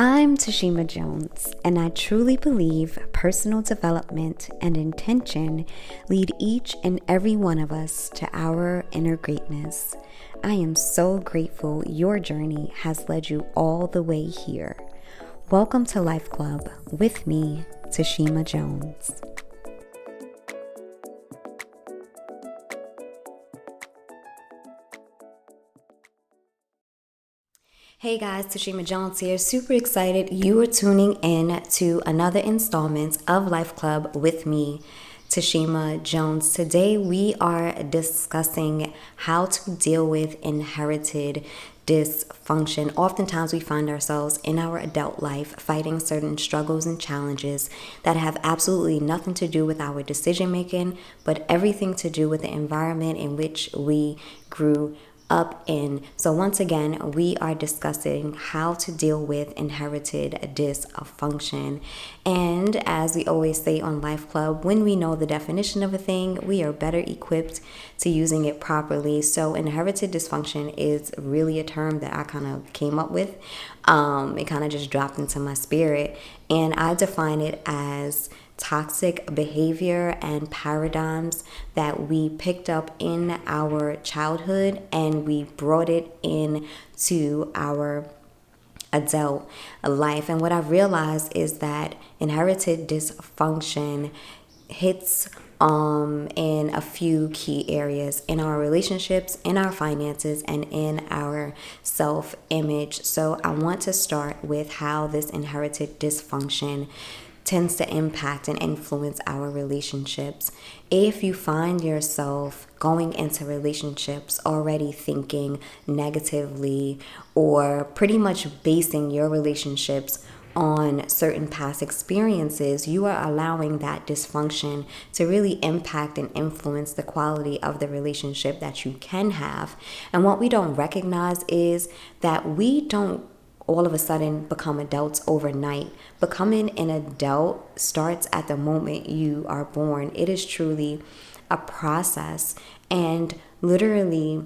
I'm Tashima Jones, and I truly believe personal development and intention lead each and every one of us to our inner greatness. I am so grateful your journey has led you all the way here. Welcome to LifeClub with me, Tashima Jones. Hey guys, Tashima Jones here. Super excited you are tuning in to another installment of Life Club with me, Tashima Jones. Today we are discussing how to deal with inherited dysfunction. Oftentimes we find ourselves in our adult life fighting certain struggles and challenges that have absolutely nothing to do with our decision making, but everything to do with the environment in which we grew up in. So once again, we are discussing how to deal with inherited dysfunction. And as we always say on Life Club, when we know the definition of a thing, we are better equipped to using it properly. So inherited dysfunction is really a term that I kind of came up with. It kind of just dropped into my spirit. And I define it as toxic behavior and paradigms that we picked up in our childhood and we brought it into our adult life. And what I've realized is that inherited dysfunction hits in a few key areas in our relationships, in our finances, and in our self-image. So I want to start with how this inherited dysfunction tends to impact and influence our relationships. If you find yourself going into relationships already thinking negatively or pretty much basing your relationships on certain past experiences, you are allowing that dysfunction to really impact and influence the quality of the relationship that you can have. And what we don't recognize is that we don't all of a sudden become adults overnight. Becoming an adult starts at the moment you are born. It is truly a process, and literally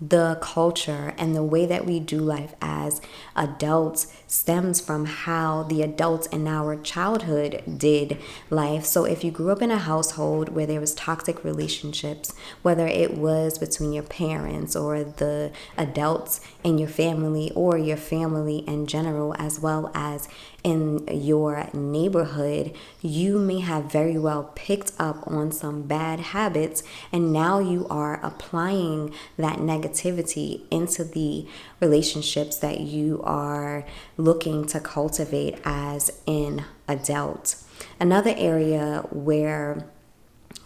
the culture and the way that we do life as adults stems from how the adults in our childhood did life. So if you grew up in a household where there was toxic relationships, whether it was between your parents or the adults in your family or your family in general, as well as in your neighborhood, you may have very well picked up on some bad habits, and now you are applying that negativity into the relationships that you are looking to cultivate as an adult. Another area where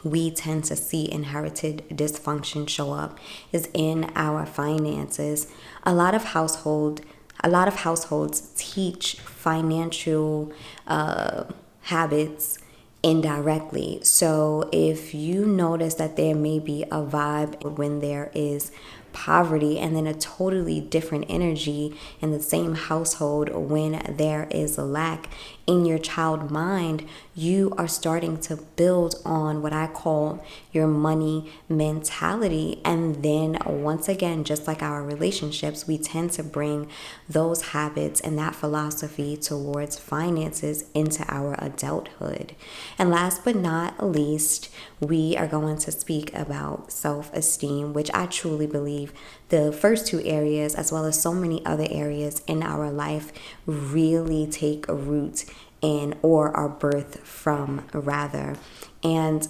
we tend to see inherited dysfunction show up is in our finances. A lot of households teach financial habits indirectly. So if you notice that there may be a vibe when there is poverty, and then a totally different energy in the same household when there is a lack, in your child mind, you are starting to build on what I call your money mentality. And then once again, just like our relationships, we tend to bring those habits and that philosophy towards finances into our adulthood. And last but not least, we are going to speak about self-esteem, which I truly believe the first two areas, as well as so many other areas in our life, really take a root in, or are birthed from, rather. And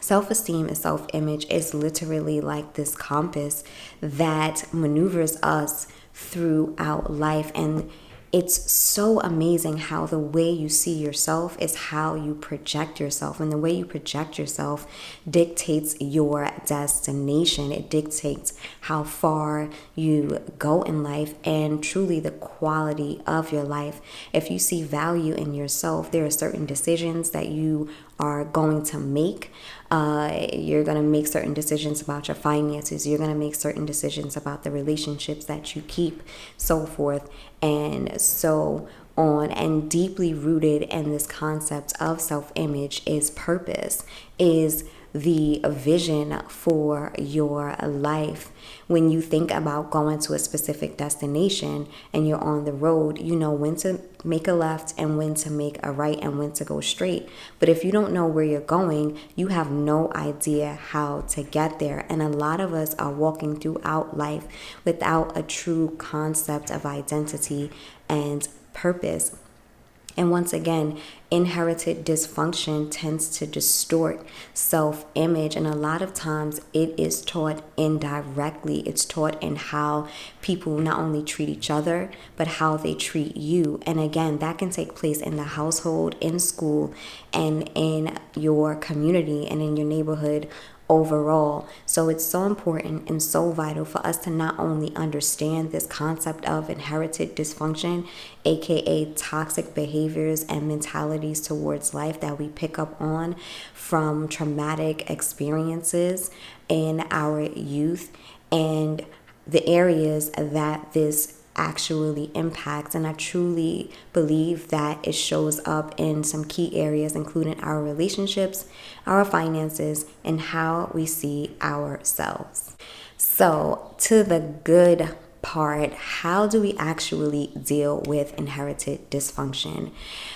self-esteem and self-image is literally like this compass that maneuvers us throughout life. And it's so amazing how the way you see yourself is how you project yourself. And the way you project yourself dictates your destination. It dictates how far you go in life and truly the quality of your life. If you see value in yourself, there are certain decisions that you are going to make. You're going to make certain decisions about your finances. You're going to make certain decisions about the relationships that you keep, so forth and so on. And deeply rooted in this concept of self-image is purpose, is the vision for your life. When you think about going to a specific destination and you're on the road, you know when to make a left and when to make a right and when to go straight. But if you don't know where you're going, you have no idea how to get there. And a lot of us are walking throughout life without a true concept of identity and purpose. And once again, inherited dysfunction tends to distort self-image. And a lot of times it is taught indirectly. It's taught in how people not only treat each other, but how they treat you. And again, that can take place in the household, in school, and in your community and in your neighborhood overall. So it's so important and so vital for us to not only understand this concept of inherited dysfunction, aka toxic behaviors and mentalities towards life that we pick up on from traumatic experiences in our youth, and the areas that this actually impacts. And I truly believe that it shows up in some key areas, including our relationships, our finances, and how we see ourselves. So, to the good part, how do we actually deal with inherited dysfunction?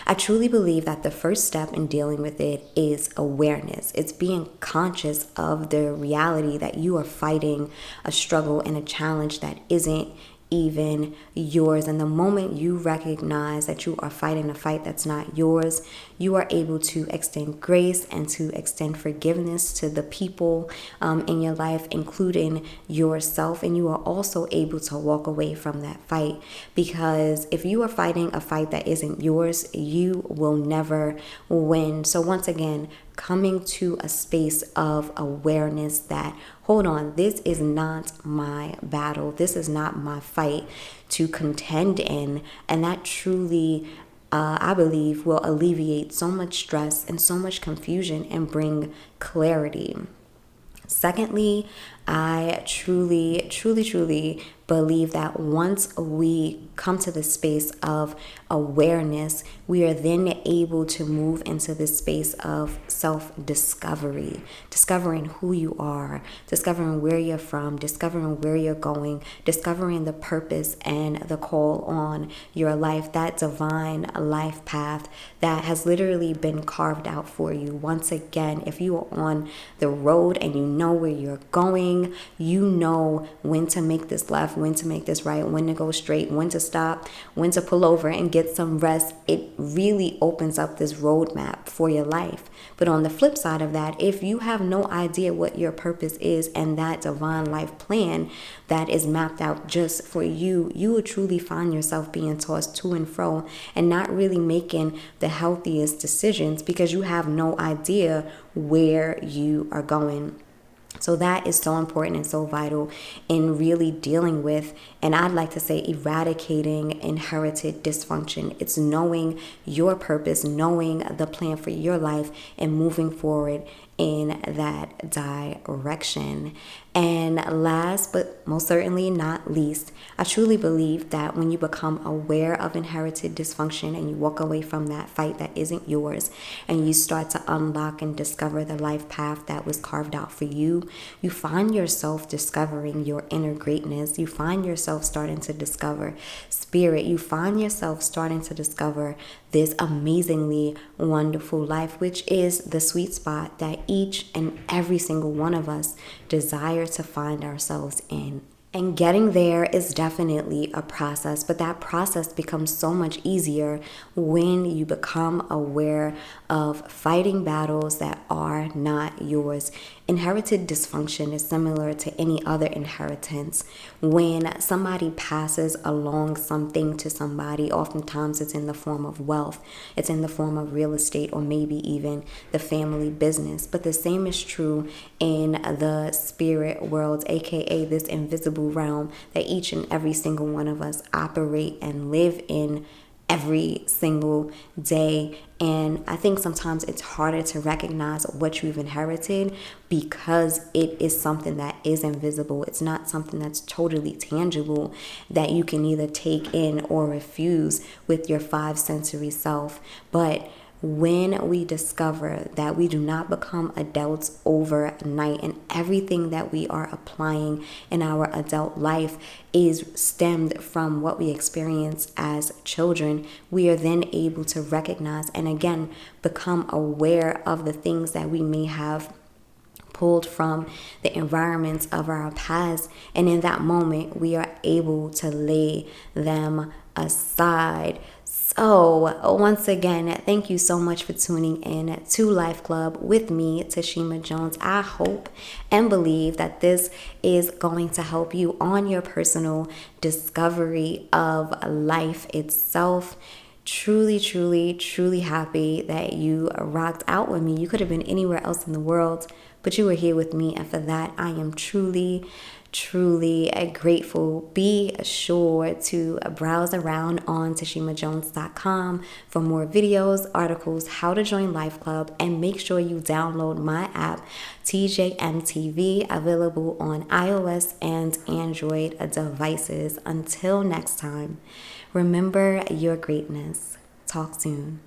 I truly believe that the first step in dealing with it is awareness. It's being conscious of the reality that you are fighting a struggle and a challenge that isn't even yours. And the moment you recognize that you are fighting a fight that's not yours, you are able to extend grace and to extend forgiveness to the people in your life, including yourself. And you are also able to walk away from that fight, because if you are fighting a fight that isn't yours, you will never win. So once again, coming to a space of awareness that, hold on, this is not my battle. This is not my fight to contend in. And that truly, I believe, will alleviate so much stress and so much confusion and bring clarity. Secondly, I truly believe that once we come to the space of awareness, we are then able to move into this space of self-discovery, discovering who you are, discovering where you're from, discovering where you're going, discovering the purpose and the call on your life, that divine life path that has literally been carved out for you. Once again, if you are on the road and you know where you're going, you know when to make this left, when to make this right, when to go straight, when to stop, when to pull over and get some rest. It really opens up this roadmap for your life. But on the flip side of that, if you have no idea what your purpose is and that divine life plan that is mapped out just for you, you will truly find yourself being tossed to and fro and not really making the healthiest decisions because you have no idea where you are going. So that is so important and so vital in really dealing with, and I'd like to say eradicating inherited dysfunction. It's knowing your purpose, knowing the plan for your life, and moving forward in that direction. And last but most certainly not least, I truly believe that when you become aware of inherited dysfunction and you walk away from that fight that isn't yours, and you start to unlock and discover the life path that was carved out for you, you find yourself discovering your inner greatness. You find yourself starting to discover spirit. You find yourself starting to discover this amazingly wonderful life, which is the sweet spot that each and every single one of us desire to find ourselves in. And getting there is definitely a process, but that process becomes so much easier when you become aware of fighting battles that are not yours. Inherited dysfunction is similar to any other inheritance. When somebody passes along something to somebody, oftentimes it's in the form of wealth, it's in the form of real estate, or maybe even the family business. But the same is true in the spirit world, aka this invisible realm that each and every single one of us operate and live in every single day. And I think sometimes it's harder to recognize what you've inherited because it is something that is invisible. It's not something that's totally tangible that you can either take in or refuse with your five sensory self. But when we discover that we do not become adults overnight and everything that we are applying in our adult life is stemmed from what we experience as children, we are then able to recognize and again become aware of the things that we may have pulled from the environments of our past, and in that moment we are able to lay them aside. So once again, thank you so much for tuning in to Life Club with me, Tashima Jones. I hope and believe that this is going to help you on your personal discovery of life itself. Truly, truly, truly happy that you rocked out with me. You could have been anywhere else in the world, but you were here with me, and for that I am truly, truly grateful. Be sure to browse around on tashimajones.com for more videos, articles, how to join Life Club, and make sure you download my app, TJMTV, available on iOS and Android devices. Until next time, remember your greatness. Talk soon.